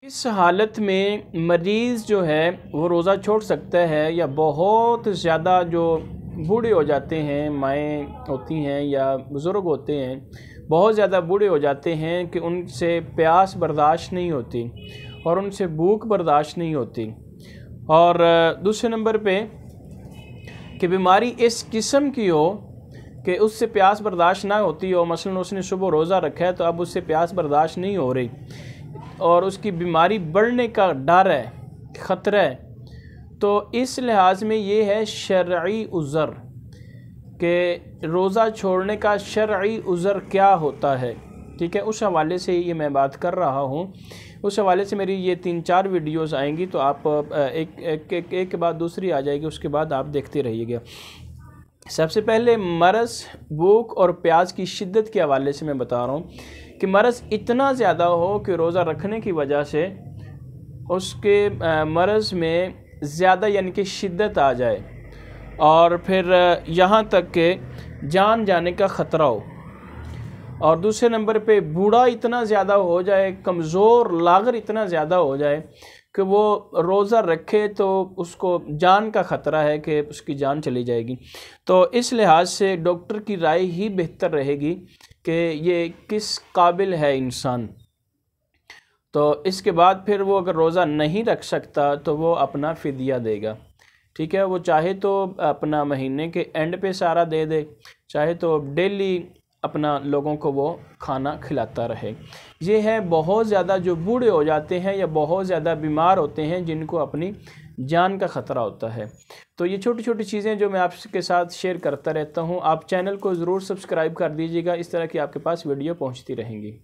इस हालत में मरीज़ जो है वो रोज़ा छोड़ सकता है, या बहुत ज़्यादा जो बूढ़े हो जाते हैं, माएँ होती हैं या बुज़ुर्ग होते हैं, बहुत ज़्यादा बूढ़े हो जाते हैं कि उनसे प्यास बर्दाश्त नहीं होती और उनसे भूख बर्दाश्त नहीं होती। और दूसरे नंबर पे कि बीमारी इस किस्म की हो कि उससे प्यास बर्दाश्त ना होती हो, मसलन उसने सुबह रोज़ा रखा है तो अब उससे प्यास बर्दाश्त नहीं हो रही और उसकी बीमारी बढ़ने का डर है, ख़तरा है, तो इस लिहाज में ये है शरई उज़र कि रोज़ा छोड़ने का शरई उज़र क्या होता है। ठीक है, उस हवाले से ये मैं बात कर रहा हूँ। उस हवाले से मेरी ये 3-4 वीडियोस आएंगी, तो आप एक के बाद दूसरी आ जाएगी, उसके बाद आप देखते रहिएगा। सबसे पहले मरज़, भूख और प्यास की शिद्दत के हवाले से मैं बता रहा हूँ कि मरज़ इतना ज़्यादा हो कि रोज़ा रखने की वजह से उसके मरज़ में ज़्यादा यानी कि शिद्दत आ जाए और फिर यहाँ तक कि जान जाने का ख़तरा हो। और दूसरे नंबर पे बूढ़ा इतना ज़्यादा हो जाए, कमज़ोर लागर इतना ज़्यादा हो जाए कि वो रोज़ा रखे तो उसको जान का ख़तरा है कि उसकी जान चली जाएगी। तो इस लिहाज से डॉक्टर की राय ही बेहतर रहेगी कि ये किस काबिल है इंसान। तो इसके बाद फिर वो अगर रोज़ा नहीं रख सकता तो वो अपना फ़िदिया देगा। ठीक है, वो चाहे तो अपना महीने के एंड पे सारा दे दे, चाहे तो डेली अपना लोगों को वो खाना खिलाता रहे। ये है बहुत ज़्यादा जो बूढ़े हो जाते हैं या बहुत ज़्यादा बीमार होते हैं जिनको अपनी जान का ख़तरा होता है। तो ये छोटी छोटी चीज़ें जो मैं आपके साथ शेयर करता रहता हूँ। आप चैनल को ज़रूर सब्सक्राइब कर दीजिएगा, इस तरह की आपके पास वीडियो पहुँचती रहेंगी।